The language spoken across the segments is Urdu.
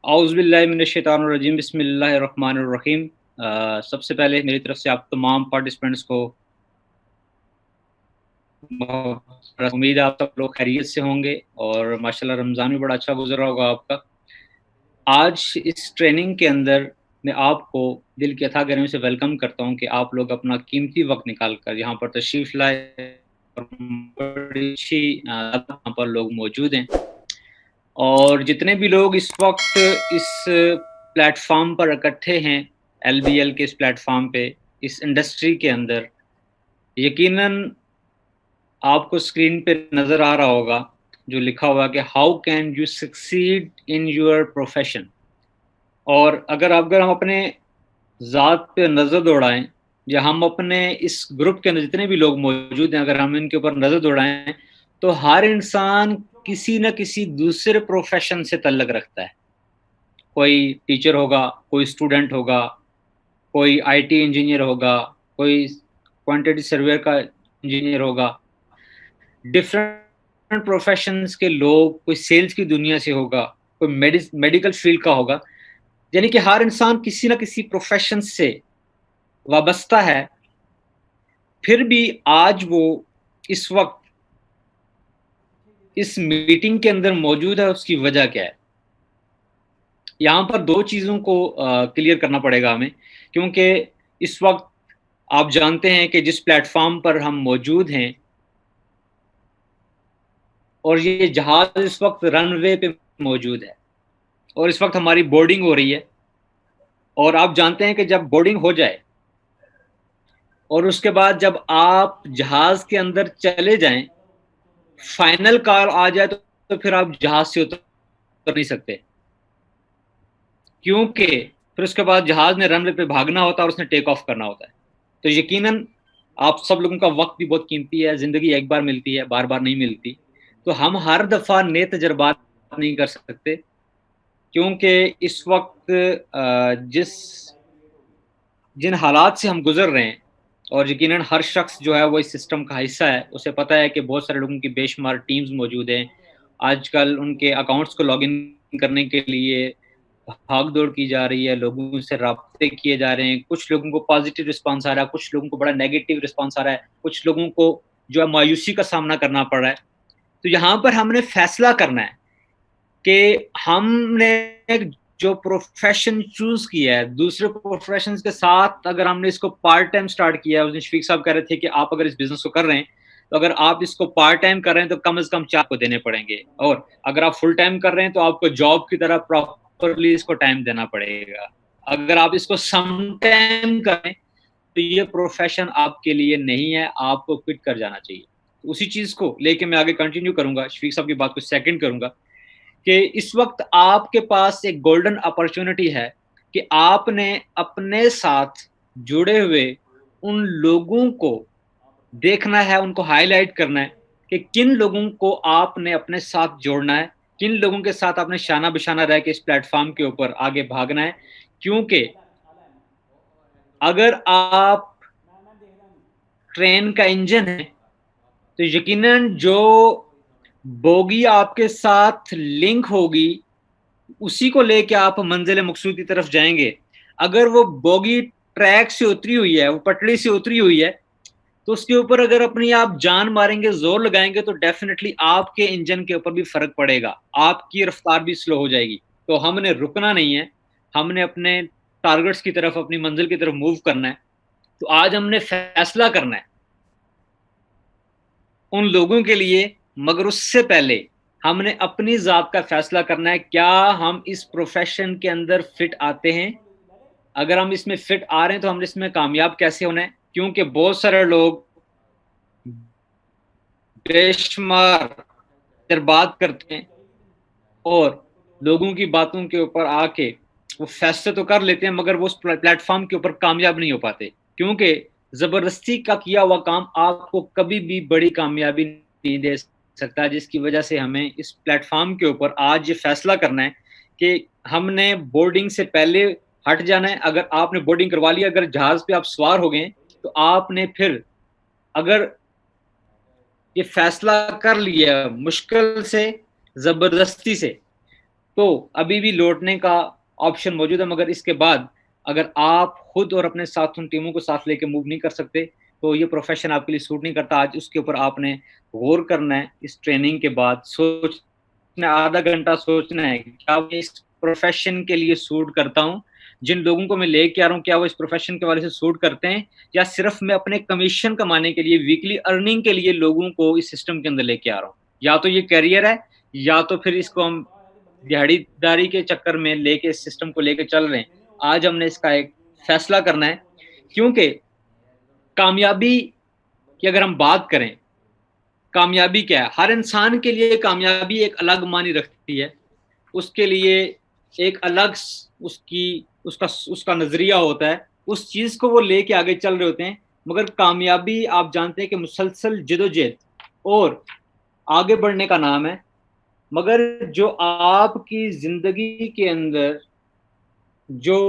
اعوذ باللہ من الشیطان الرجیم، بسم اللہ الرحمن الرحیم۔ سب سے پہلے میری طرف سے آپ تمام پارٹیسپینٹس کو امید ہے آپ سب لوگ خیریت سے ہوں گے اور ماشاءاللہ رمضان بھی بڑا اچھا گزر رہا ہوگا آپ کا۔ آج اس ٹریننگ کے اندر میں آپ کو دل کی اتھا گرمی سے ویلکم کرتا ہوں کہ آپ لوگ اپنا قیمتی وقت نکال کر یہاں پر تشریف لائے اور بڑی اچھی یہاں پر لوگ موجود ہیں، اور جتنے بھی لوگ اس وقت اس پلیٹ فارم پر اکٹھے ہیں، ایل بی ایل کے اس پلیٹ فارم پہ، اس انڈسٹری کے اندر، یقیناً آپ کو اسکرین پہ نظر آ رہا ہوگا جو لکھا ہوا کہ how can you succeed in your profession. اور اگر ہم اپنے ذات پہ نظر دوڑائیں یا ہم اپنے اس گروپ کے اندر جتنے بھی لوگ موجود ہیں اگر ہم ان کے اوپر نظر دوڑائیں تو ہر انسان کسی نہ کسی دوسرے پروفیشن سے تعلق رکھتا ہے۔ کوئی ٹیچر ہوگا، کوئی اسٹوڈنٹ ہوگا، کوئی آئی ٹی انجینئر ہوگا، کوئی کوانٹٹی سروے کا انجینئر ہوگا، ڈفرینٹ پروفیشنز کے لوگ، کوئی سیلز کی دنیا سے ہوگا، کوئی میڈیکل فیلڈ کا ہوگا، یعنی کہ ہر انسان کسی نہ کسی پروفیشن سے وابستہ ہے۔ پھر بھی آج وہ اس وقت اس میٹنگ کے اندر موجود ہے، اس کی وجہ کیا ہے؟ یہاں پر دو چیزوں کو کلیئر کرنا پڑے گا ہمیں، کیونکہ اس وقت آپ جانتے ہیں کہ جس پلیٹ فارم پر ہم موجود ہیں اور یہ جہاز اس وقت رن وے پہ موجود ہے اور اس وقت ہماری بورڈنگ ہو رہی ہے، اور آپ جانتے ہیں کہ جب بورڈنگ ہو جائے اور اس کے بعد جب آپ جہاز کے اندر چلے جائیں، فائنل کال آ جائے تو پھر آپ جہاز سے اتر نہیں سکتے، کیونکہ پھر اس کے بعد جہاز نے رن وے پہ بھاگنا ہوتا ہے اور اس نے ٹیک آف کرنا ہوتا ہے۔ تو یقیناً آپ سب لوگوں کا وقت بھی بہت قیمتی ہے، زندگی ایک بار ملتی ہے، بار بار نہیں ملتی، تو ہم ہر دفعہ نئے تجربات نہیں کر سکتے، کیونکہ اس وقت جن حالات سے ہم گزر رہے ہیں، اور یقیناً ہر شخص جو ہے وہ اس سسٹم کا حصہ ہے، اسے پتہ ہے کہ بہت سارے لوگوں کی بے شمار ٹیمز موجود ہیں، آج کل ان کے اکاؤنٹس کو لاگ ان کرنے کے لیے بھاگ دوڑ کی جا رہی ہے، لوگوں سے رابطے کیے جا رہے ہیں، کچھ لوگوں کو پازیٹیو رسپانس آ رہا ہے، کچھ لوگوں کو بڑا نیگیٹو رسپانس آ رہا ہے، کچھ لوگوں کو جو ہے مایوسی کا سامنا کرنا پڑ رہا ہے۔ تو یہاں پر ہم نے فیصلہ کرنا ہے کہ ہم نے جو پروفیشن چوز کیا ہے، دوسرے پروفیشن کے ساتھ اگر ہم نے اس کو پارٹ ٹائم سٹارٹ کیا ہے، اس دن شفیق صاحب کہہ رہے تھے کہ آپ اگر اس بزنس کو کر رہے ہیں تو اگر آپ اس کو پارٹ ٹائم کر رہے ہیں تو کم از کم 4 کو دینے پڑیں گے، اور اگر آپ فل ٹائم کر رہے ہیں تو آپ کو جاب کی طرح پراپرلی اس کو ٹائم دینا پڑے گا۔ اگر آپ اس کو سم ٹائم کریں تو یہ پروفیشن آپ کے لیے نہیں ہے، آپ کو کوئٹ کر جانا چاہیے۔ اسی چیز کو لے کے میں آگے کنٹینیو کروں گا، شفیق صاحب کی بات کو سیکنڈ کروں گا کہ اس وقت آپ کے پاس ایک گولڈن اپرچونٹی ہے کہ آپ نے اپنے ساتھ جڑے ہوئے ان لوگوں کو دیکھنا ہے، ان کو ہائی لائٹ کرنا ہے کہ کن لوگوں کو آپ نے اپنے ساتھ جوڑنا ہے، کن لوگوں کے ساتھ آپ نے شانہ بشانہ رہ کے اس پلیٹ فارم کے اوپر آگے بھاگنا ہے، کیونکہ اگر آپ ٹرین کا انجن ہے تو یقیناً جو بوگی آپ کے ساتھ لنک ہوگی اسی کو لے کے آپ منزل مقصود کی طرف جائیں گے۔ اگر وہ بوگی ٹریک سے اتری ہوئی ہے، وہ پٹڑی سے اتری ہوئی ہے، تو اس کے اوپر اگر اپنی آپ جان ماریں گے، زور لگائیں گے تو ڈیفینیٹلی آپ کے انجن کے اوپر بھی فرق پڑے گا، آپ کی رفتار بھی سلو ہو جائے گی۔ تو ہم نے رکنا نہیں ہے، ہم نے اپنے ٹارگٹس کی طرف، اپنی منزل کی طرف موو کرنا ہے۔ تو آج ہم نے فیصلہ کرنا ہے ان لوگوں کے لیے، مگر اس سے پہلے ہم نے اپنی ذات کا فیصلہ کرنا ہے، کیا ہم اس پروفیشن کے اندر فٹ آتے ہیں؟ اگر ہم اس میں فٹ آ رہے ہیں تو ہم اس میں کامیاب کیسے ہونا ہے؟ کیونکہ بہت سارے لوگ بے شمار تجربات کرتے ہیں اور لوگوں کی باتوں کے اوپر آ کے وہ فیصلے تو کر لیتے ہیں، مگر وہ اس پلیٹ فارم کے اوپر کامیاب نہیں ہو پاتے، کیونکہ زبردستی کا کیا ہوا کام آپ کو کبھی بھی بڑی کامیابی نہیں دے سکتا، جس کی وجہ سے ہمیں اس پلیٹ فارم کے اوپر آج یہ فیصلہ کرنا ہے کہ ہم نے بورڈنگ سے پہلے ہٹ جانا ہے۔ اگر آپ نے بورڈنگ کروا لیا، اگر جہاز پہ آپ سوار ہو گئے تو آپ نے پھر اگر یہ فیصلہ کر لیا مشکل سے، زبردستی سے، تو ابھی بھی لوٹنے کا آپشن موجود ہے، مگر اس کے بعد اگر آپ خود اور اپنے ساتھ ان ٹیموں کو ساتھ لے کے موو نہیں کر سکتے تو یہ پروفیشن آپ کے لیے سوٹ نہیں کرتا. آج اس کے اوپر آپ نے غور کرنا ہے. اس ٹریننگ کے بعد سوچنا، آدھا گھنٹہ سوچنا ہے کیا میں اس پروفیشن کے لیے سوٹ کرتا ہوں، جن لوگوں کو میں لے کے آ رہا ہوں کیا وہ اس پروفیشن کے والے سے سوٹ کرتے ہیں، یا صرف میں اپنے کمیشن کمانے کے لیے، ویکلی ارننگ کے لیے لوگوں کو اس سسٹم کے اندر لے کے آ رہا ہوں. یا تو یہ کیریئر ہے، یا تو پھر اس کو ہم دہاڑی داری کے چکر میں لے کے اس سسٹم کو لے کے چل رہے ہیں. آج ہم نے اس کا ایک فیصلہ کرنا ہے، کیونکہ کامیابی کی اگر ہم بات کریں، کامیابی کیا ہے؟ ہر انسان کے لیے کامیابی ایک الگ معنی رکھتی ہے. اس کے لیے ایک الگ اس کا نظریہ ہوتا ہے. اس چیز کو وہ لے کے آگے چل رہے ہوتے ہیں. مگر کامیابی آپ جانتے ہیں کہ مسلسل جدوجہد اور آگے بڑھنے کا نام ہے. مگر جو آپ کی زندگی کے اندر جو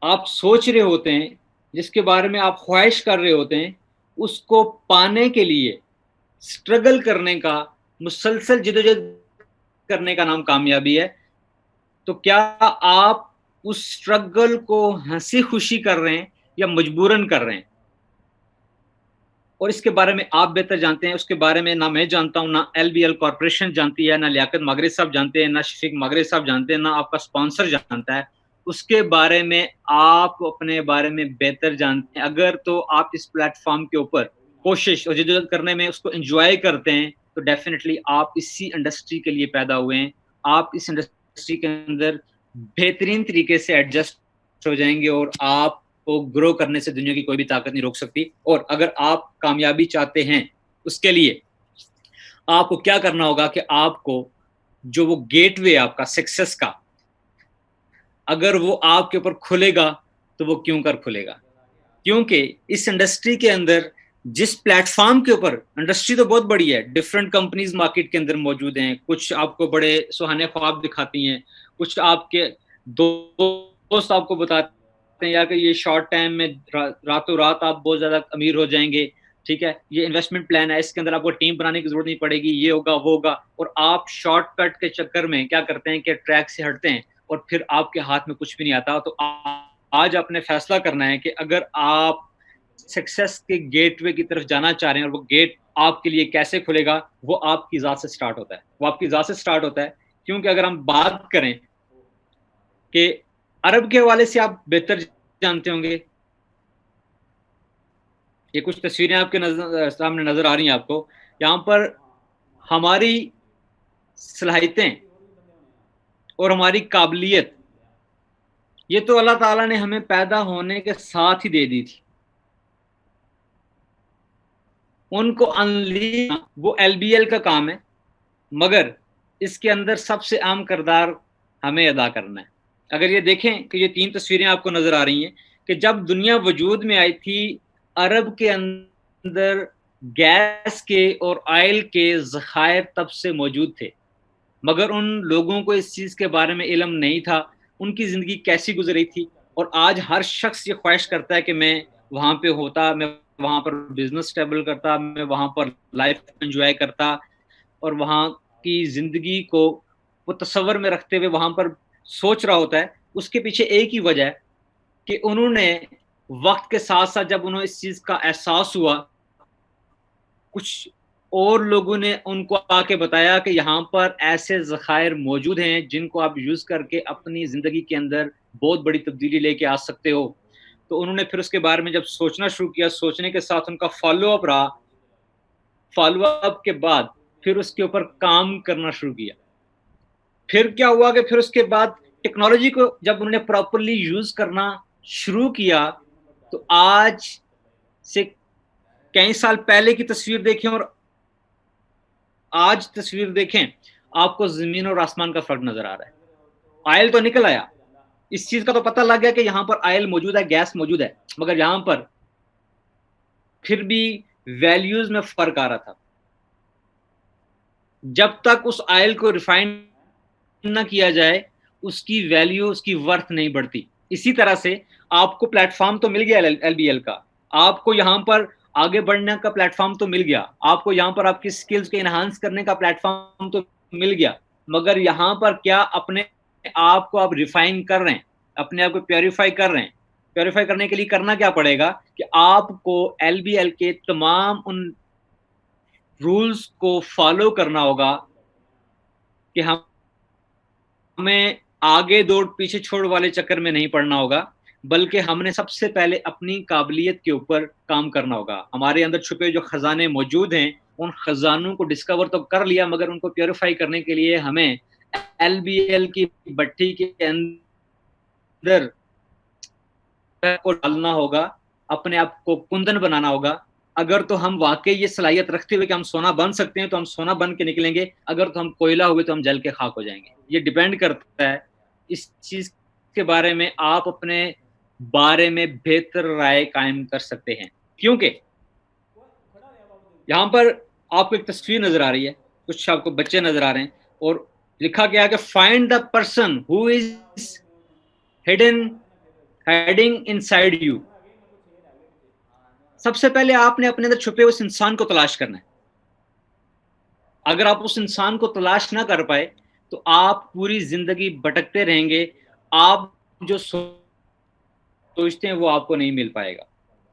آپ سوچ رہے ہوتے ہیں، جس کے بارے میں آپ خواہش کر رہے ہوتے ہیں، اس کو پانے کے لیے اسٹرگل کرنے کا، مسلسل جدوجہد کرنے کا نام کامیابی ہے. تو کیا آپ اس اسٹرگل کو ہنسی خوشی کر رہے ہیں یا مجبوراً کر رہے ہیں؟ اور اس کے بارے میں آپ بہتر جانتے ہیں. اس کے بارے میں نہ میں جانتا ہوں، نہ LBL کارپوریشن جانتی ہے، نہ لیاقت ماگرے صاحب جانتے ہیں، نہ شفیق ماگرے صاحب جانتے ہیں، نہ آپ کا اسپانسر جانتا ہے. اس کے بارے میں آپ اپنے بارے میں بہتر جانتے ہیں. اگر تو آپ اس پلیٹ فارم کے اوپر کوشش اور جدوجہد کرنے میں اس کو انجوائے کرتے ہیں تو ڈیفینیٹلی آپ اسی انڈسٹری کے لیے پیدا ہوئے ہیں. آپ اس انڈسٹری کے اندر بہترین طریقے سے ایڈجسٹ ہو جائیں گے اور آپ کو گرو کرنے سے دنیا کی کوئی بھی طاقت نہیں روک سکتی. اور اگر آپ کامیابی چاہتے ہیں، اس کے لیے آپ کو کیا کرنا ہوگا کہ آپ کو جو وہ گیٹ وے آپ کا سکسیس کا، اگر وہ آپ کے اوپر کھلے گا تو وہ کیوں کر کھلے گا؟ کیونکہ اس انڈسٹری کے اندر جس پلیٹ فارم کے اوپر، انڈسٹری تو بہت بڑی ہے، ڈفرنٹ کمپنیز مارکیٹ کے اندر موجود ہیں. کچھ آپ کو بڑے سہانے خواب دکھاتی ہیں، کچھ آپ کے دوست آپ کو بتاتے ہیں یار کہ یہ شارٹ ٹائم میں راتوں رات آپ بہت زیادہ امیر ہو جائیں گے. ٹھیک ہے، یہ انویسٹمنٹ پلان ہے، اس کے اندر آپ کو ٹیم بنانے کی ضرورت نہیں پڑے گی، یہ ہوگا وہ ہوگا. اور آپ شارٹ کٹ کے چکر میں کیا کرتے ہیں کہ ٹریک سے ہٹتے ہیں اور پھر آپ کے ہاتھ میں کچھ بھی نہیں آتا. تو آج آپ نے فیصلہ کرنا ہے کہ اگر آپ سکسیس کے گیٹ وے کی طرف جانا چاہ رہے ہیں اور وہ گیٹ آپ کے لیے کیسے کھلے گا، وہ آپ کی ذات سے سٹارٹ ہوتا ہے. وہ آپ کی ذات سے سٹارٹ ہوتا ہے. کیونکہ اگر ہم بات کریں کہ عرب کے حوالے سے آپ بہتر جانتے ہوں گے، یہ کچھ تصویریں آپ کے سامنے نظر آ رہی ہیں آپ کو. یہاں پر ہماری صلاحیتیں اور ہماری قابلیت یہ تو اللہ تعالیٰ نے ہمیں پیدا ہونے کے ساتھ ہی دے دی تھی. ان کو انلیز وہ LBL کا کام ہے، مگر اس کے اندر سب سے اہم کردار ہمیں ادا کرنا ہے. اگر یہ دیکھیں کہ یہ 3 تصویریں آپ کو نظر آ رہی ہیں کہ جب دنیا وجود میں آئی تھی، عرب کے اندر گیس کے اور آئل کے ذخائر تب سے موجود تھے، مگر ان لوگوں کو اس چیز کے بارے میں علم نہیں تھا. ان کی زندگی کیسی گزر رہی تھی. اور آج ہر شخص یہ خواہش کرتا ہے کہ میں وہاں پہ ہوتا، میں وہاں پر بزنس اسٹیبل کرتا، میں وہاں پر لائف انجوائے کرتا، اور وہاں کی زندگی کو وہ تصور میں رکھتے ہوئے وہاں پر سوچ رہا ہوتا ہے. اس کے پیچھے ایک ہی وجہ ہے کہ انہوں نے وقت کے ساتھ ساتھ جب انہوں اس چیز کا احساس ہوا، کچھ اور لوگوں نے ان کو آ کے بتایا کہ یہاں پر ایسے ذخائر موجود ہیں جن کو آپ یوز کر کے اپنی زندگی کے اندر بہت بڑی تبدیلی لے کے آ سکتے ہو. تو انہوں نے پھر اس کے بارے میں جب سوچنا شروع کیا، سوچنے کے ساتھ ان کا فالو اپ رہا، فالو اپ کے بعد پھر اس کے اوپر کام کرنا شروع کیا. پھر کیا ہوا کہ پھر اس کے بعد ٹیکنالوجی کو جب انہوں نے پراپرلی یوز کرنا شروع کیا، تو آج سے کئی سال پہلے کی تصویر دیکھیں اور آج تصویر دیکھیں، آپ کو زمین اور آسمان کا فرق نظر آ رہا ہے. آئل تو نکل آیا، اس چیز کا تو پتہ لگ گیا کہ یہاں پر آئل موجود ہے، گیس موجود ہے، مگر یہاں پر پھر بھی ویلیوز میں فرق آ رہا تھا. جب تک اس آئل کو ریفائن نہ کیا جائے اس کی ویلیو، اس کی ورتھ نہیں بڑھتی. اسی طرح سے آپ کو پلیٹ فارم تو مل گیا LBL کا، آپ کو یہاں پر آگے بڑھنے کا پلیٹ فارم تو مل گیا، آپ کو یہاں پر آپ کی سکلز کو انہانس کرنے کا پلیٹ فارم تو مل گیا، مگر یہاں پر کیا اپنے آپ کو آپ ریفائن کر رہے ہیں, اپنے آپ کو پیوریفائی کر رہے ہیں. پیوریفائی کرنے کے لیے کرنا کیا پڑے گا کہ آپ کو ایل بی ایل کے تمام ان رولز کو فالو کرنا ہوگا کہ ہمیں آگے دوڑ پیچھے چھوڑ والے چکر میں نہیں پڑنا ہوگا, بلکہ ہم نے سب سے پہلے اپنی قابلیت کے اوپر کام کرنا ہوگا. ہمارے اندر چھپے جو خزانے موجود ہیں ان خزانوں کو ڈسکور تو کر لیا, مگر ان کو پیوریفائی کرنے کے لیے ہمیں ایل بی ایل کی بٹھی کے اندر کو ڈالنا ہوگا, اپنے آپ کو کندن بنانا ہوگا. اگر تو ہم واقعی یہ صلاحیت رکھتے ہوئے کہ ہم سونا بن سکتے ہیں تو ہم سونا بن کے نکلیں گے, اگر تو ہم کوئلہ ہوئے تو ہم جل کے خاک ہو جائیں گے. یہ ڈیپینڈ کرتا ہے اس چیز کے بارے میں آپ اپنے بارے میں بہتر رائے قائم کر سکتے ہیں. کیونکہ یہاں پر آپ کو ایک تصویر نظر آ رہی ہے, کچھ آپ کو بچے نظر آ رہے ہیں, اور لکھا گیا کہ find the person who is heading inside you. سب سے پہلے آپ نے اپنے اندر چھپے اس انسان کو تلاش کرنا ہے. اگر آپ اس انسان کو تلاش نہ کر پائے تو آپ پوری زندگی بھٹکتے رہیں گے. آپ جو سوچتے ہیں وہ آپ کو نہیں مل پائے گا,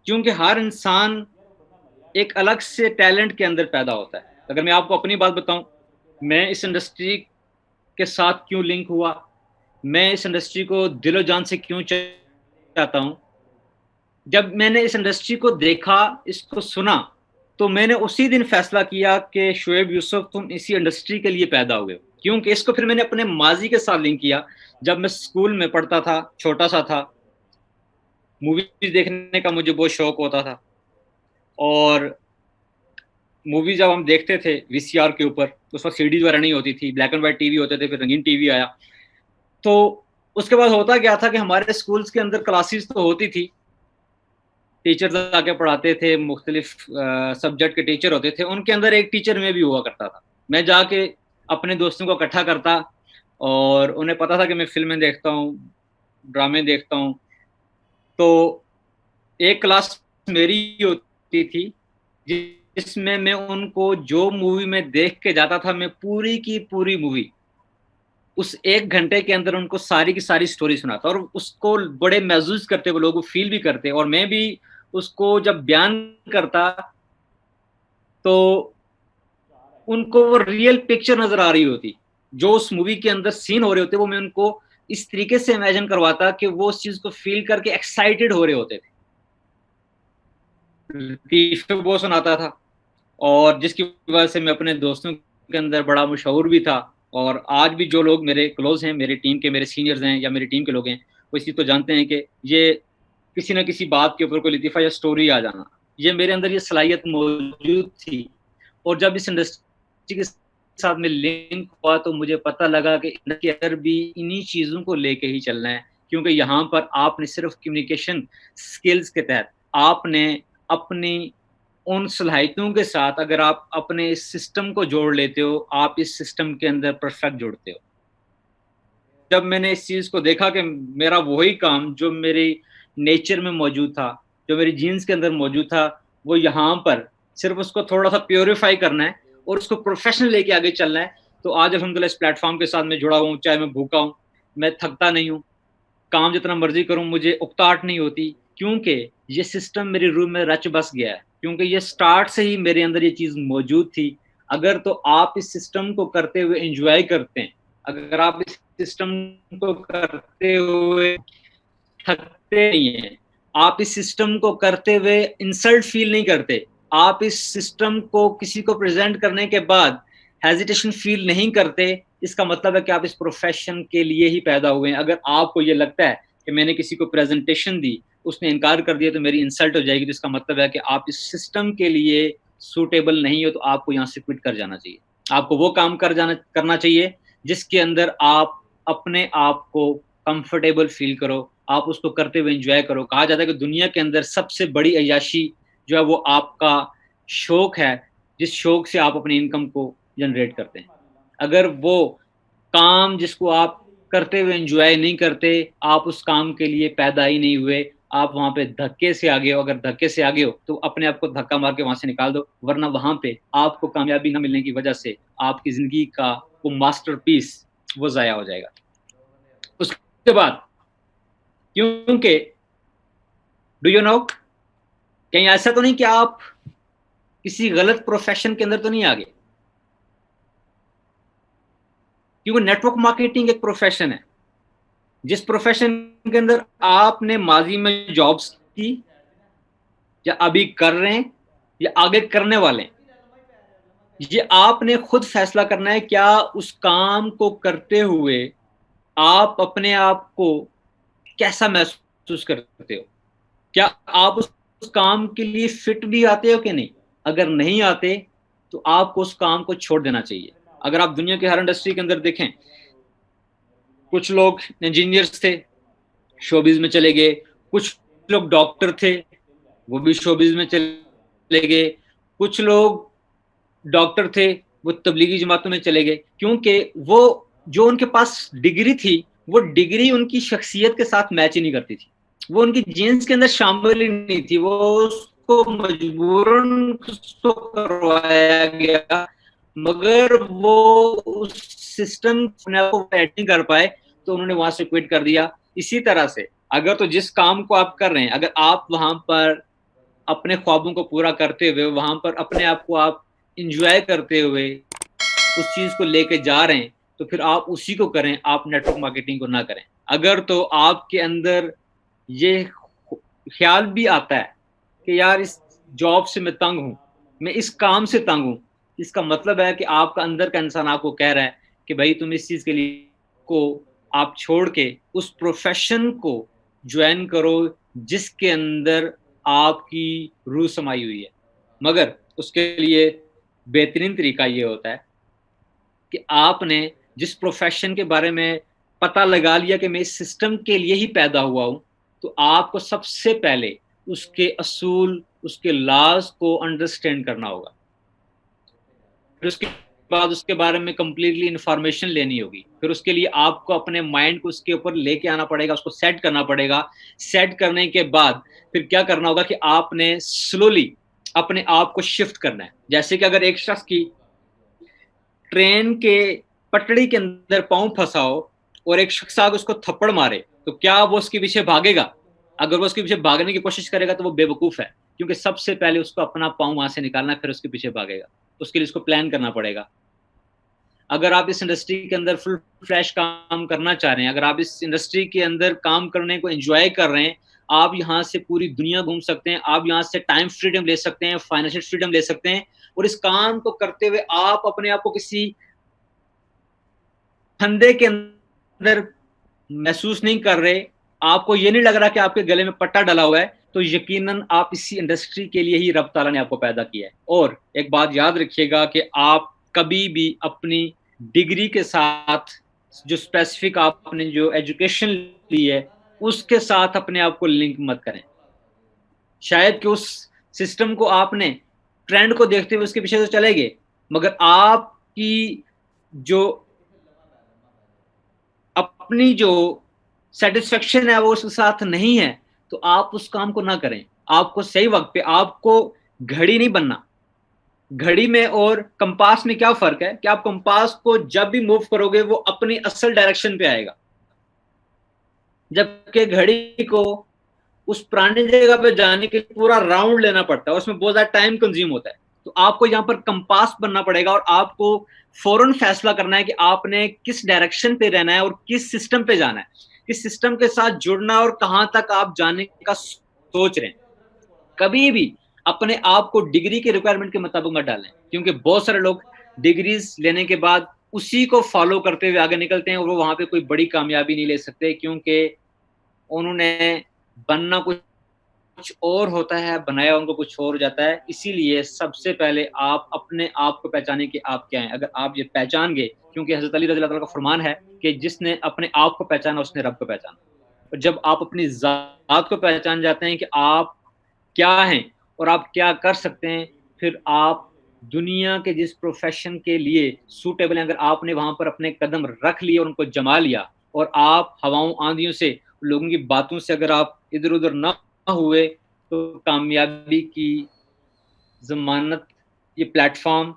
کیونکہ ہر انسان ایک الگ سے ٹیلنٹ کے اندر پیدا ہوتا ہے. اگر میں آپ کو اپنی بات بتاؤں, میں اس انڈسٹری کے ساتھ کیوں لنک ہوا, میں اس انڈسٹری کو دل و جان سے کیوں چاہتا ہوں, جب میں نے اس انڈسٹری کو دیکھا, اس کو سنا, تو میں نے اسی دن فیصلہ کیا کہ شعیب یوسف تم اسی انڈسٹری کے لیے پیدا ہوئے ہو. کیونکہ اس کو پھر میں نے اپنے ماضی کے ساتھ لنک کیا. جب میں اسکول میں پڑھتا تھا, چھوٹا سا تھا, موویز دیکھنے کا مجھے بہت شوق ہوتا تھا, اور موویز جب ہم دیکھتے تھے وی سی آر کے اوپر, اس وقت سی ڈیز وغیرہ نہیں ہوتی تھی, black and white T V ہوتے تھے, پھر رنگین ٹی وی آیا. تو اس کے بعد ہوتا کیا تھا کہ ہمارے اسکولس کے اندر کلاسز تو ہوتی تھی, ٹیچر آ کے پڑھاتے تھے, مختلف سبجیکٹ کے ٹیچر ہوتے تھے, ان کے اندر ایک ٹیچر میں بھی ہوا کرتا تھا. میں جا کے اپنے دوستوں کو اکٹھا کرتا, اور انہیں پتا تھا کہ میں فلمیں دیکھتا ہوں, ڈرامے دیکھتا ہوں. تو ایک کلاس میری ہوتی تھی جس میں ان کو جو مووی میں دیکھ کے جاتا تھا, میں پوری کی پوری مووی اس 1 گھنٹے کے اندر ان کو ساری کی ساری سٹوری سناتا, اور اس کو بڑے محسوس کرتے, وہ لوگ فیل بھی کرتے, اور میں بھی اس کو جب بیان کرتا تو ان کو وہ ریئل پکچر نظر آ رہی ہوتی, جو اس مووی کے اندر سین ہو رہے ہوتے, وہ میں ان کو اس طریقے سے امیجن کرواتا کہ وہ اس چیز کو فیل کر کے ایکسائٹیڈ ہو رہے ہوتے تھے. لطیفے وہ سناتا تھا, اور جس کی وجہ سے میں اپنے دوستوں کے اندر بڑا مشہور بھی تھا. اور آج بھی جو لوگ میرے کلوز ہیں, میرے ٹیم کے, میرے سینئرز ہیں یا میری ٹیم کے لوگ ہیں, وہ اسی تو جانتے ہیں کہ یہ کسی نہ کسی بات کے اوپر کوئی لطیفہ یا سٹوری آ جانا, یہ میرے اندر یہ صلاحیت موجود تھی. اور جب اس انڈسٹری کے ساتھ میں لنک ہوا تو مجھے پتہ لگا کہ اندر بھی انہی چیزوں کو لے کے ہی چلنا ہے, کیونکہ یہاں پر آپ نے صرف کمیونیکیشن سکلز کے تحت, آپ نے اپنی ان صلاحیتوں کے ساتھ اگر آپ اپنے اس سسٹم کو جوڑ لیتے ہو, آپ اس سسٹم کے اندر پرفیکٹ جوڑتے ہو. جب میں نے اس چیز کو دیکھا کہ میرا وہی کام جو میری نیچر میں موجود تھا, جو میری جینز کے اندر موجود تھا, وہ یہاں پر صرف اس کو تھوڑا سا پیوریفائی کرنا ہے اور اس کو پروفیشنل لے کے آگے چلنا ہے. تو آج الحمدللہ اس پلیٹ فارم کے ساتھ میں جڑا ہوں, چاہے میں بھوکا ہوں, میں تھکتا نہیں ہوں, کام جتنا مرضی کروں مجھے اکتاہٹ نہیں ہوتی, کیونکہ یہ سسٹم میری روح میں رچ بس گیا ہے, کیونکہ یہ سٹارٹ سے ہی میرے اندر یہ چیز موجود تھی. اگر تو آپ اس سسٹم کو کرتے ہوئے انجوائے کرتے ہیں, اگر آپ اس سسٹم کو کرتے ہوئے تھکتے نہیں ہیں, آپ اس سسٹم کو کرتے ہوئے انسلٹ فیل نہیں کرتے, آپ اس سسٹم کو کسی کو پریزنٹ کرنے کے بعد ہیزیٹیشن فیل نہیں کرتے, اس کا مطلب ہے کہ آپ اس پروفیشن کے لیے ہی پیدا ہوئے ہیں. اگر آپ کو یہ لگتا ہے کہ میں نے کسی کو پریزنٹیشن دی, اس نے انکار کر دیا تو میری انسلٹ ہو جائے گی, تو اس کا مطلب ہے کہ آپ اس سسٹم کے لیے سوٹیبل نہیں ہو, تو آپ کو یہاں سے کوئٹ کر جانا چاہیے. آپ کو وہ کام کرنا چاہیے جس کے اندر آپ اپنے آپ کو کمفرٹیبل فیل کرو, آپ اس کو کرتے ہوئے انجوائے کرو. کہا جاتا ہے کہ دنیا کے اندر سب سے بڑی عیاشی جو ہے وہ آپ کا شوق ہے, جس شوق سے آپ اپنی انکم کو جنریٹ کرتے ہیں. اگر وہ کام جس کو آپ کرتے ہوئے انجوائے نہیں کرتے, آپ اس کام کے لیے پیدا ہی نہیں ہوئے, آپ وہاں پہ دھکے سے آگے ہو. اگر دھکے سے آگے ہو تو اپنے آپ کو دھکا مار کے وہاں سے نکال دو, ورنہ وہاں پہ آپ کو کامیابی نہ ملنے کی وجہ سے آپ کی زندگی کا وہ ماسٹر پیس وہ ضائع ہو جائے گا. اس کے بعد کیونکہ ڈو یو نو کہیں ایسا تو نہیں کہ آپ کسی غلط پروفیشن کے اندر تو نہیں آگے, کیونکہ نیٹ ورک مارکیٹنگ ایک پروفیشن ہے جس پروفیشن کے اندر آپ نے ماضی میں جابس کی یا ابھی کر رہے ہیں یا آگے کرنے والے ہیں. یہ آپ نے خود فیصلہ کرنا ہے کیا اس کام کو کرتے ہوئے آپ اپنے آپ کو کیسا محسوس کرتے ہو, کیا آپ اس کام کے لیے فٹ بھی آتے ہو کہ نہیں. اگر نہیں آتے تو آپ کو اس کام کو چھوڑ دینا چاہیے. اگر آپ دنیا کے ہر انڈسٹری کے اندر دیکھیں, کچھ لوگ انجینئرز تھے شوبز میں چلے گئے, کچھ لوگ ڈاکٹر تھے وہ بھی شوبز میں چلے گئے, کچھ لوگ ڈاکٹر تھے وہ تبلیغی جماعتوں میں چلے گئے, کیونکہ وہ جو ان کے پاس ڈگری تھی وہ ڈگری ان کی شخصیت کے ساتھ میچ ہی نہیں کرتی تھی, وہ ان کی جینس کے اندر شامل ہی نہیں تھی, وہ اس کو مجبوراً کروایا گیا مگر وہ اس سسٹم کو نہیں کر پائے تو انہوں نے وہاں سے کوئٹ کر دیا. اسی طرح سے اگر تو جس کام کو آپ کر رہے ہیں اگر آپ وہاں پر اپنے خوابوں کو پورا کرتے ہوئے وہاں پر اپنے آپ کو آپ انجوائے کرتے ہوئے اس چیز کو لے کے جا رہے ہیں تو پھر آپ اسی کو کریں, آپ نیٹ ورک مارکیٹنگ کو نہ کریں. اگر تو آپ کے اندر یہ خیال بھی آتا ہے کہ یار اس جاب سے میں تنگ ہوں, میں اس کام سے تنگ ہوں, اس کا مطلب ہے کہ آپ کا اندر کا انسان آپ کو کہہ رہا ہے کہ بھائی تم اس چیز کے لیے کو آپ چھوڑ کے اس پروفیشن کو جوائن کرو جس کے اندر آپ کی روح سمائی ہوئی ہے. مگر اس کے لیے بہترین طریقہ یہ ہوتا ہے کہ آپ نے جس پروفیشن کے بارے میں پتہ لگا لیا کہ میں اس سسٹم کے لیے ہی پیدا ہوا ہوں تو آپ کو سب سے پہلے اس کے اصول اس کے لاز کو انڈرسٹینڈ کرنا ہوگا. پھر اس کے بعد اس کے بارے میں کمپلیٹلی انفارمیشن لینی ہوگی. پھر اس کے لیے آپ کو اپنے مائنڈ کو اس کے اوپر لے کے آنا پڑے گا, اس کو سیٹ کرنا پڑے گا. سیٹ کرنے کے بعد پھر کیا کرنا ہوگا کہ آپ نے سلولی اپنے آپ کو شفٹ کرنا ہے. جیسے کہ اگر ایک شخص کی ٹرین کے پٹڑی کے اندر پاؤں پھنسا ہو اور ایک شخص آگے اس کو تھپڑ مارے تو کیا وہ اس کے پیچھے بھاگے گا؟ اگر وہ اس کے پیچھے بھاگنے کی کوشش کرے گا تو وہ بے وقوف ہے, کیونکہ سب سے پہلے اس کو اپنا پاؤں وہاں سے نکالنا پھر اس کے پیچھے بھاگے گا. اس کے لیے اس کو پلان کرنا پڑے گا. اگر آپ اس انڈسٹری کے اندر فل فلیش کام کرنا چاہ رہے ہیں, اگر آپ اس انڈسٹری کے اندر کام کرنے کو انجوائے کر رہے ہیں, آپ یہاں سے پوری دنیا گھوم سکتے ہیں, آپ یہاں سے ٹائم فریڈم لے سکتے ہیں, فائنینشیل فریڈم لے سکتے ہیں, اور اس کام کو کرتے ہوئے آپ اپنے آپ کو کسی پھندے کے اندر محسوس نہیں کر رہے, آپ کو یہ نہیں لگ رہا کہ آپ کے گلے میں پٹا ڈلا ہوا ہے, تو یقیناً آپ اسی انڈسٹری کے لیے ہی رب تعالیٰ نے آپ کو پیدا کیا ہے. اور ایک بات یاد رکھیے گا کہ آپ کبھی بھی اپنی ڈگری کے ساتھ جو اسپیسیفک آپ نے جو ایجوکیشن لی ہے اس کے ساتھ اپنے آپ کو لنک مت کریں. شاید کہ اس سسٹم کو آپ نے ٹرینڈ کو دیکھتے ہوئے اس کے پیچھے تو چلے گئے, مگر آپ کی جو اپنی جو سیٹسفیکشن ہے وہ اس کے ساتھ نہیں ہے تو آپ اس کام کو نہ کریں. آپ کو صحیح وقت پہ, آپ کو گھڑی نہیں بننا. گھڑی میں اور کمپاس میں کیا فرق ہے کہ آپ کمپاس کو جب بھی موو کرو گے وہ اپنی اصل ڈائریکشن پہ آئے گا, جبکہ گھڑی کو اس پرانی جگہ پہ جانے کے لیے پورا راؤنڈ لینا پڑتا ہے, اس میں بہت زیادہ ٹائم کنزیوم ہوتا ہے. تو آپ کو یہاں پر کمپاس بننا پڑے گا اور آپ کو فوراً فیصلہ کرنا ہے کہ آپ نے کس ڈائریکشن پہ رہنا ہے اور کس سسٹم پہ جانا ہے, کس سسٹم کے ساتھ جڑنا ہے اور کہاں تک آپ جانے کا سوچ رہے ہیں. کبھی بھی اپنے آپ کو ڈگری کے ریکوائرمنٹ کے مطابق مت ڈالیں, کیونکہ بہت سارے لوگ ڈگریز لینے کے بعد اسی کو فالو کرتے ہوئے آگے نکلتے ہیں اور وہ وہاں پہ کوئی بڑی کامیابی نہیں لے سکتے, کیونکہ انہوں نے بننا کچھ اور ہوتا ہے, بنایا ان کو کچھ اور ہو جاتا ہے. اسی لیے سب سے پہلے آپ اپنے آپ کو پہچانیں کہ آپ کیا ہیں. اگر آپ یہ پہچان گئے, کیونکہ حضرت علی رضی اللہ تعالیٰ کا فرمان ہے کہ جس نے اپنے آپ کو پہچانا اس نے رب کو پہچانا. اور جب آپ اپنی ذات کو پہچان جاتے ہیں کہ آپ کیا ہیں اور آپ کیا کر سکتے ہیں, پھر آپ دنیا کے جس پروفیشن کے لیے سوٹیبل ہیں اگر آپ نے وہاں پر اپنے قدم رکھ لیے اور ان کو جما لیا اور آپ ہواؤں آندھیوں سے لوگوں کی باتوں سے اگر آپ ادھر ادھر نہ ہوئے تو کامیابی کی ضمانت یہ پلیٹ فارم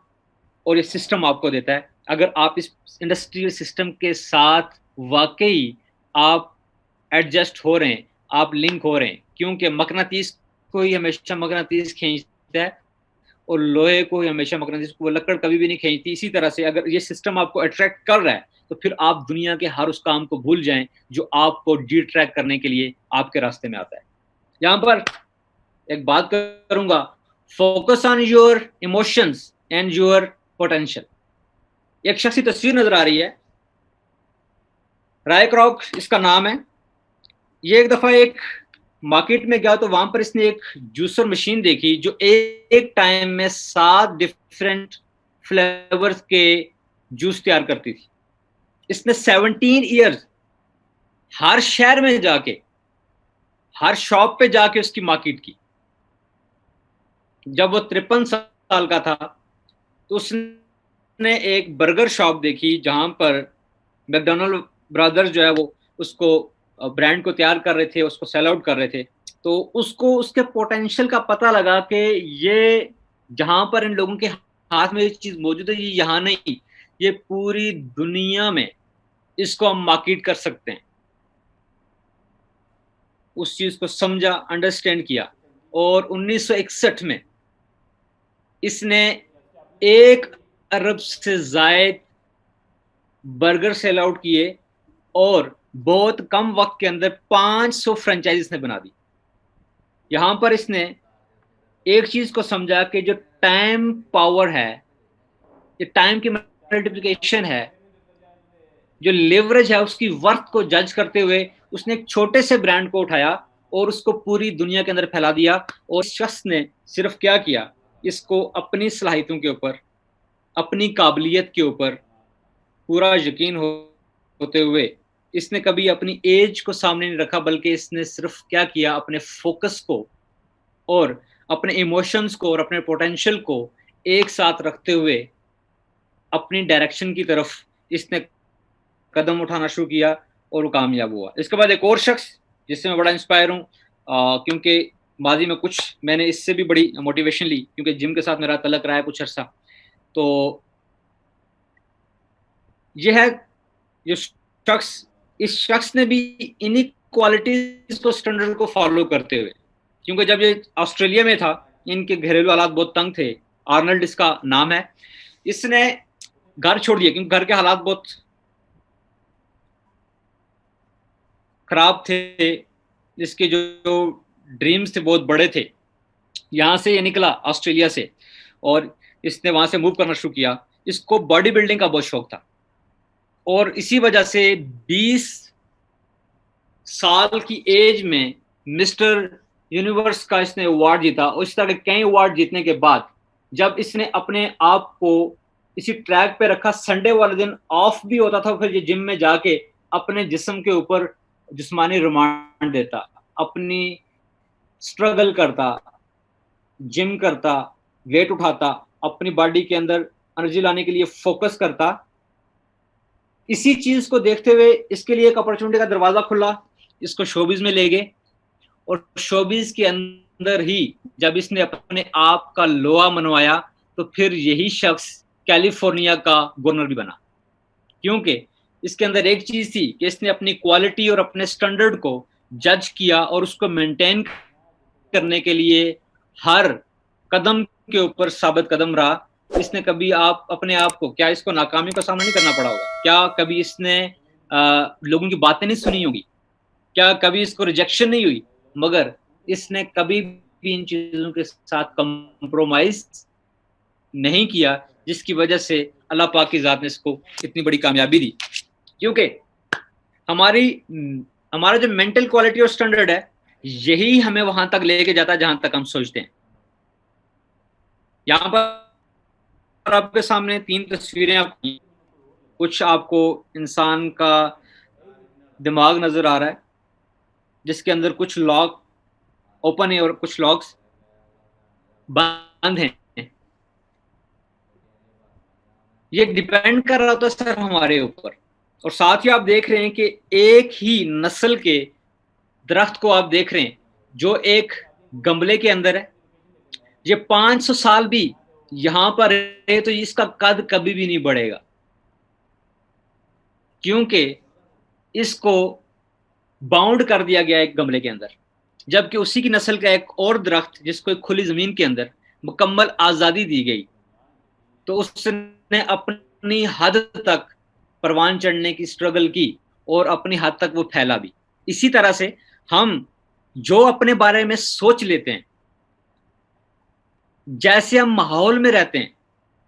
اور یہ سسٹم آپ کو دیتا ہے. اگر آپ اس انڈسٹریل سسٹم کے ساتھ واقعی آپ ایڈجسٹ ہو رہے ہیں, آپ لنک ہو رہے ہیں, کیونکہ مقناطیس کو ہی ہمیشہ مقناطیس کھینچتا ہے اور لوہے کو ہی ہمیشہ مقناطیس کو, وہ لکڑ کبھی بھی نہیں کھینچتی. اسی طرح سے اگر یہ سسٹم آپ کو اٹریکٹ کر رہا ہے تو پھر آپ دنیا کے ہر اس کام کو بھول جائیں جو آپ کو ڈی ٹریک کرنے کے لیے آپ کے راستے میں آتا ہے. یہاں پر ایک بات کروں گا, focus on your emotions and your potential. ایک شخصی تصویر نظر آ رہی ہے, رائے کراک اس کا نام ہے. یہ ایک دفعہ ایک مارکیٹ میں گیا تو وہاں پر اس نے ایک جوسر مشین دیکھی جو ایک ٹائم میں 7 ڈفرینٹ فلیورز کے جوس تیار کرتی تھی. اس نے 17 ایئرز ہر شہر میں جا کے, ہر شاپ پہ جا کے اس کی مارکیٹ کی. جب وہ 53 سال کا تھا تو اس نے ایک برگر شاپ دیکھی جہاں پر میکڈونلڈ برادرز جو ہے وہ اس کو برانڈ کو تیار کر رہے تھے, اس کو سیل آؤٹ کر رہے تھے. تو اس کو اس کے پوٹینشیل کا پتہ لگا کہ یہ جہاں پر ان لوگوں کے ہاتھ میں یہ چیز موجود ہے, یہ یہاں نہیں, یہ پوری دنیا میں اس کو ہم مارکیٹ کر سکتے ہیں. اس چیز کو سمجھا, انڈرسٹینڈ کیا, اور 1961 میں اس نے 1 ارب سے زائد برگر سیل آؤٹ کیے اور بہت کم وقت کے اندر 500 فرینچائزز نے بنا دی. یہاں پر اس نے ایک چیز کو سمجھا کہ جو ٹائم پاور ہے, یہ ٹائم کی ملٹیپلیکیشن ہے, جو لیوریج ہے, اس کی ورتھ کو جج کرتے ہوئے اس نے ایک چھوٹے سے برانڈ کو اٹھایا اور اس کو پوری دنیا کے اندر پھیلا دیا. اور اس شخص نے صرف کیا کیا, اس کو اپنی صلاحیتوں کے اوپر, اپنی قابلیت کے اوپر پورا یقین ہوتے ہوئے اس نے کبھی اپنی ایج کو سامنے نہیں رکھا, بلکہ اس نے صرف کیا کیا, اپنے فوکس کو اور اپنے ایموشنز کو اور اپنے پوٹینشیل کو ایک ساتھ رکھتے ہوئے اپنی ڈائریکشن کی طرف اس نے قدم اٹھانا شروع کیا اور وہ کامیاب ہوا. اس کے بعد ایک اور شخص جس سے میں بڑا انسپائر ہوں, کیونکہ ماضی میں کچھ میں نے اس سے بھی بڑی موٹیویشن لی, کیونکہ جم کے ساتھ میرا تعلق رہا ہے کچھ عرصہ. تو یہ ہے جو شخص, اس شخص نے بھی انہی کوالٹیز کو, اسٹینڈرڈ کو فالو کرتے ہوئے, کیونکہ جب یہ آسٹریلیا میں تھا ان کے گھریلو حالات بہت تنگ تھے, آرنلڈ اس کا نام ہے, اس نے گھر چھوڑ دیا کیونکہ گھر کے حالات بہت خراب تھے, اس کے جو ڈریمز تھے بہت بڑے تھے. یہاں سے یہ نکلا آسٹریلیا سے اور اس نے وہاں سے موو کرنا شروع کیا. اس کو باڈی بلڈنگ کا بہت شوق تھا اور اسی وجہ سے 20 سال کی ایج میں مسٹر یونیورس کا اس نے ایوارڈ جیتا. اور اس طرح کے کئی ایوارڈ جیتنے کے بعد جب اس نے اپنے آپ کو اسی ٹریک پہ رکھا, سنڈے والے دن آف بھی ہوتا تھا, پھر یہ جم میں جا کے اپنے جسم کے اوپر جسمانی ریمانڈ دیتا, اپنی اسٹرگل کرتا, جم کرتا, ویٹ اٹھاتا, اپنی باڈی کے اندر انرجی لانے کے لیے فوکس کرتا. اسی چیز کو دیکھتے ہوئے اس کے لیے ایک اپرچونٹی کا دروازہ کھلا, اس کو شوبیز میں لے گئے اور شوبیز کے اندر ہی جب اس نے اپنے آپ کا لوہا منوایا تو پھر یہی شخص کیلیفورنیا کا گورنر بھی بنا. کیونکہ اس کے اندر ایک چیز تھی کہ اس نے اپنی کوالٹی اور اپنے سٹینڈرڈ کو جج کیا اور اس کو مینٹین کرنے کے لیے ہر قدم کے اوپر ثابت قدم رہا. اس نے کبھی اپنے آپ کو, کیا اس کو ناکامی کا سامنا نہیں کرنا پڑا ہوگا, کیا کبھی اس نے لوگوں کی باتیں نہیں سنی ہوگی, کیا کبھی اس کو ریجیکشن نہیں ہوئی, مگر اس نے کبھی بھی ان چیزوں کے ساتھ کمپرومائز نہیں کیا, جس کی وجہ سے اللہ پاک کی ذات نے اس کو اتنی بڑی کامیابی دی. کیونکہ ہمارا جو مینٹل کوالٹی اور سٹینڈرڈ ہے یہی ہمیں وہاں تک لے کے جاتا ہے جہاں تک ہم سوچتے ہیں. یہاں پر آپ کے سامنے 3 تصویریں, کچھ آپ کو انسان کا دماغ نظر آ رہا ہے جس کے اندر کچھ لاک اوپن ہے اور کچھ لاکس بند ہیں. یہ ڈیپینڈ کر رہا ہوتا ہے سر ہمارے اوپر. اور ساتھ ہی آپ دیکھ رہے ہیں کہ ایک ہی نسل کے درخت کو آپ دیکھ رہے ہیں جو ایک گملے کے اندر ہے, یہ 500 سال بھی یہاں پر ہے تو اس کا قد کبھی بھی نہیں بڑھے گا. کیونکہ اس کو باؤنڈ کر دیا گیا ایک گملے کے اندر، جبکہ اسی کی نسل کا ایک اور درخت جس کو ایک کھلی زمین کے اندر مکمل آزادی دی گئی، تو اس نے اپنی حد تک پروان چڑھنے کی سٹرگل کی اور اپنی حد تک وہ پھیلا بھی۔ اسی طرح سے ہم جو اپنے بارے میں سوچ لیتے ہیں، جیسے ہم ماحول میں رہتے ہیں،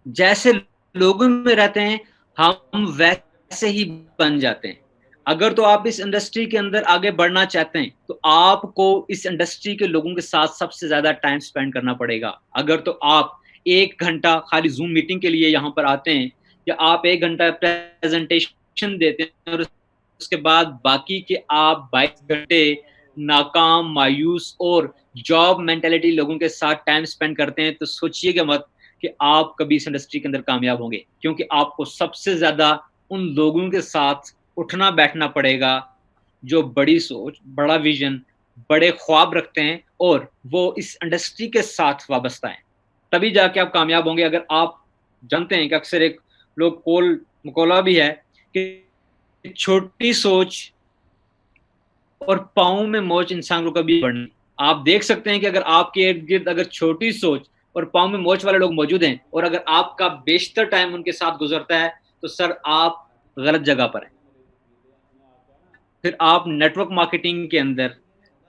جیسے لوگوں میں رہتے ہیں، ہم ویسے ہی بن جاتے ہیں۔ اگر تو آپ اس انڈسٹری کے اندر آگے بڑھنا چاہتے ہیں تو آپ کو اس انڈسٹری کے لوگوں کے ساتھ سب سے زیادہ ٹائم سپینڈ کرنا پڑے گا۔ اگر تو آپ 1 گھنٹہ خالی زوم میٹنگ کے لیے یہاں پر آتے ہیں، یا آپ 1 گھنٹہ پریزنٹیشن دیتے ہیں اور اس کے بعد باقی کے آپ 22 گھنٹے ناکام، مایوس اور جاب مینٹلٹی لوگوں کے ساتھ ٹائم سپینڈ کرتے ہیں، تو سوچئے گا مت کہ آپ کبھی اس انڈسٹری کے اندر کامیاب ہوں گے، کیونکہ آپ کو سب سے زیادہ ان لوگوں کے ساتھ اٹھنا بیٹھنا پڑے گا جو بڑی سوچ، بڑا ویژن، بڑے خواب رکھتے ہیں اور وہ اس انڈسٹری کے ساتھ وابستہ ہیں۔ تبھی جا کے آپ کامیاب ہوں گے۔ اگر آپ جانتے ہیں کہ اکثر ایک لوگ مقولہ بھی ہے کہ چھوٹی سوچ اور پاؤں میں موچ انسان کو کبھی بڑھنی۔ آپ دیکھ سکتے ہیں کہ اگر آپ کے ارد گرد اگر چھوٹی سوچ اور پاؤں میں موچ والے لوگ موجود ہیں، اور اگر آپ کا بیشتر ٹائم ان کے ساتھ گزرتا ہے، تو سر آپ غلط جگہ پر ہیں۔ پھر آپ نیٹ ورک مارکیٹنگ کے اندر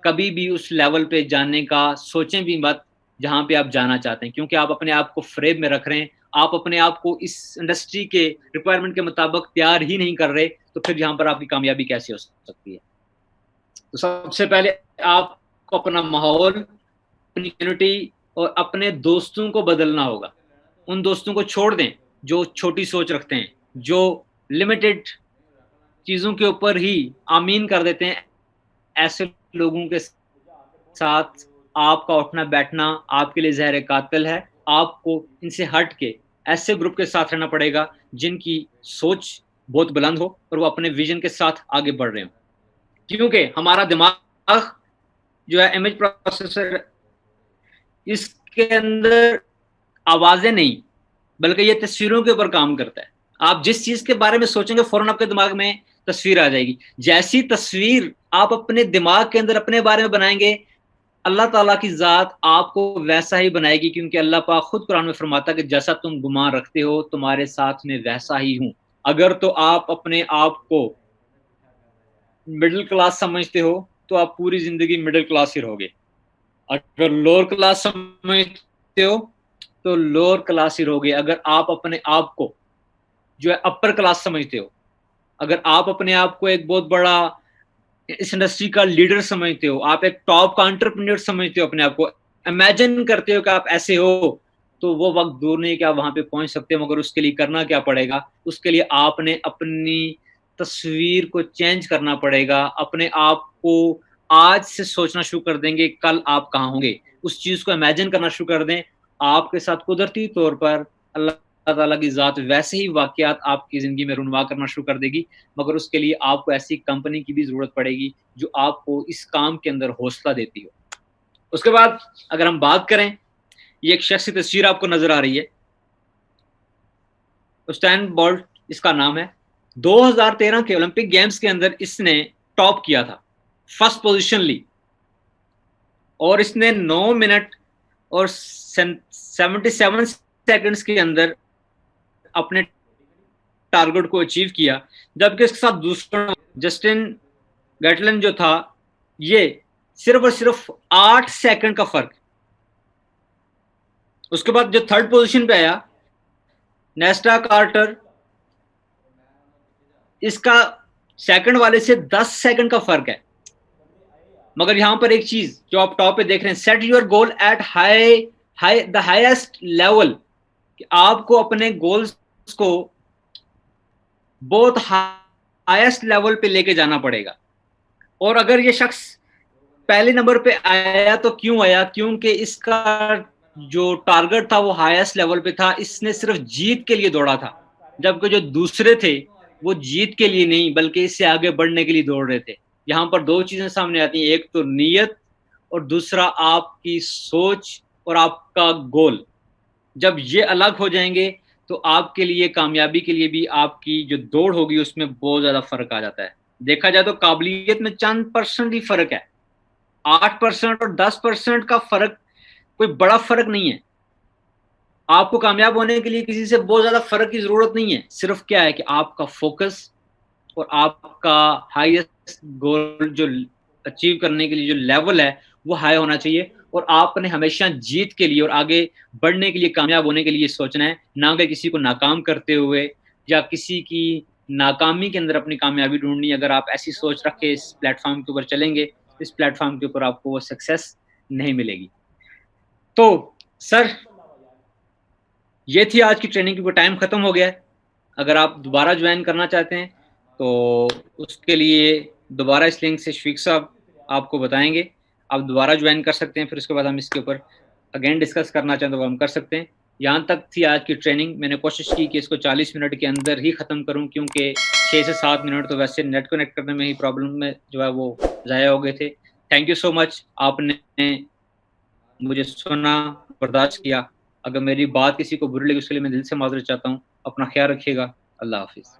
کبھی بھی اس لیول پہ جانے کا سوچیں بھی مت جہاں پہ آپ جانا چاہتے ہیں، کیونکہ آپ اپنے آپ کو فریب میں رکھ رہے ہیں، آپ اپنے آپ کو اس انڈسٹری کے ریکوائرمنٹ کے مطابق تیار ہی نہیں کر رہے، تو پھر یہاں پر آپ کی کامیابی کیسے ہو سکتی ہے؟ تو سب سے پہلے آپ کو اپنا ماحول، اپنی کمیونٹی اور اپنے دوستوں کو بدلنا ہوگا۔ ان دوستوں کو چھوڑ دیں جو چھوٹی سوچ رکھتے ہیں، جو لمیٹڈ چیزوں کے اوپر ہی آمین کر دیتے ہیں۔ ایسے لوگوں کے ساتھ آپ کا اٹھنا بیٹھنا آپ کے لیے زہر قاتل ہے۔ آپ کو ان سے ہٹ کے ایسے گروپ کے ساتھ رہنا پڑے گا جن کی سوچ بہت بلند ہو اور وہ اپنے ویژن کے ساتھ آگے بڑھ رہے ہوں، کیونکہ ہمارا دماغ جو ہے امیج پروسیسر، اس کے اندر آوازیں نہیں بلکہ یہ تصویروں کے اوپر کام کرتا ہے۔ آپ جس چیز کے بارے میں سوچیں گے فوراً آپ کے دماغ میں تصویر آ جائے گی۔ جیسی تصویر آپ اپنے دماغ کے اندر اپنے بارے میں بنائیں گے، اللہ تعالیٰ کی ذات آپ کو ویسا ہی بنائے گی، کیونکہ اللہ پاک خود قرآن میں فرماتا ہے کہ جیسا تم گمان رکھتے ہو تمہارے ساتھ میں ویسا ہی ہوں۔ اگر تو آپ اپنے آپ کو مڈل کلاس سمجھتے ہو تو آپ پوری زندگی مڈل کلاس ہی رہو گے۔ اگر لوور کلاس سمجھتے ہو تو لوور کلاس ہی رہو گے۔ اگر آپ اپنے آپ کو جو ہے اپر کلاس سمجھتے ہو، اگر آپ اپنے آپ کو ایک بہت بڑا اس انڈسٹری کا لیڈر سمجھتے ہو، آپ ایک ٹاپ کا انٹرپرینور سمجھتے ہو، اپنے آپ کو امیجن کرتے ہو کہ آپ ایسے ہو، تو وہ وقت دور نہیں کہ آپ وہاں پہ پہنچ سکتے ہو، مگر اس کے لیے کرنا کیا پڑے گا؟ اس کے لیے آپ نے اپنی تصویر کو چینج کرنا پڑے گا۔ اپنے آپ کو آج سے سوچنا شروع کر دیں گے کل آپ کہاں ہوں گے، اس چیز کو امیجن کرنا شروع کر دیں۔ آپ کے ساتھ قدرتی طور پر اللہ تعالیٰ کی ذات ویسے ہی واقعات آپ کی زندگی میں رونما کرنا شروع کر دے گی، مگر اس کے لیے آپ کو ایسی کمپنی کی بھی ضرورت پڑے گی جو آپ کو اس کام کے اندر حوصلہ دیتی ہو۔ اس کے بعد اگر ہم بات کریں، یہ ایک شخصی تصویر آپ کو نظر آ رہی ہے، اسٹین بولٹ اس کا نام ہے۔ 2013 کے اولمپک گیمز کے اندر اس نے ٹاپ کیا تھا، فرسٹ پوزیشن لی، اور اس نے 9 منٹ اور 77 سیکنڈز کے اندر اپنے ٹارگٹ کو اچیو کیا، جبکہ اس کے ساتھ دوسرا جسٹن گیٹلن جو تھا، یہ صرف اور صرف 8 سیکنڈ کا فرق۔ اس کے بعد جو تھرڈ پوزیشن پہ آیا نیسٹا کارٹر، اس کا سیکنڈ والے سے 10 سیکنڈ کا فرق ہے۔ مگر یہاں پر ایک چیز جو آپ ٹاپ پہ دیکھ رہے ہیں، set your goal at the highest level, کہ آپ کو اپنے گولز کو بہت ہائیسٹ لیول پہ لے کے جانا پڑے گا۔ اور اگر یہ شخص پہلے نمبر پہ آیا تو کیوں آیا؟ کیونکہ اس کا جو ٹارگٹ تھا وہ ہائیسٹ لیول پہ تھا، اس نے صرف جیت کے لیے دوڑا تھا، جبکہ جو دوسرے تھے وہ جیت کے لیے نہیں بلکہ اس سے آگے بڑھنے کے لیے دوڑ رہے تھے۔ یہاں پر 2 چیزیں سامنے آتی ہیں، ایک تو نیت اور دوسرا آپ کی سوچ اور آپ کا گول۔ جب یہ الگ ہو جائیں گے تو آپ کے لیے کامیابی کے لیے بھی آپ کی جو دوڑ ہوگی اس میں بہت زیادہ فرق آ جاتا ہے. دیکھا جائے تو قابلیت میں چند پرسنٹ ہی فرق ہے, 8% اور 10% کا فرق کوئی بڑا فرق نہیں ہے. آپ کو کامیاب ہونے کے لیے کسی سے بہت زیادہ فرق کی ضرورت نہیں ہے, صرف کیا ہے کہ آپ کا فوکس اور آپ کا ہائیسٹ گول جو اچیو کرنے کے لیے جو لیول ہے وہ ہائی ہونا چاہیے, اور آپ نے ہمیشہ جیت کے لیے اور آگے بڑھنے کے لیے, کامیاب ہونے کے لیے سوچنا ہے, نہ کہ کسی کو ناکام کرتے ہوئے یا کسی کی ناکامی کے اندر اپنی کامیابی ڈھونڈنی. اگر آپ ایسی سوچ رکھ کے اس پلیٹ فارم کے اوپر چلیں گے, اس پلیٹ فارم کے اوپر آپ کو وہ سکسیس نہیں ملے گی. تو سر یہ تھی آج کی ٹریننگ, کیونکہ ٹائم ختم ہو گیا ہے. اگر آپ دوبارہ جوائن کرنا چاہتے ہیں تو اس کے لیے دوبارہ اس لنک سے شفیق صاحب آپ کو بتائیں گے, آپ دوبارہ جوائن کر سکتے ہیں. پھر اس کے بعد ہم اس کے اوپر اگین ڈسکس کرنا چاہیں تو وہ ہم کر سکتے ہیں. یہاں تک تھی آج کی ٹریننگ. میں نے کوشش کی کہ اس کو 40 منٹ کے اندر ہی ختم کروں, کیونکہ 6 سے 7 منٹ تو ویسے نیٹ کنیکٹ کرنے میں ہی پرابلم میں جو ہے وہ ضائع ہو گئے تھے. تھینک یو سو مچ, آپ نے مجھے سنا, برداشت کیا. اگر میری بات کسی کو بری لگی اس کے لیے میں دل سے معذرت چاہتا ہوں. اپنا خیال رکھیے گا. اللہ حافظ.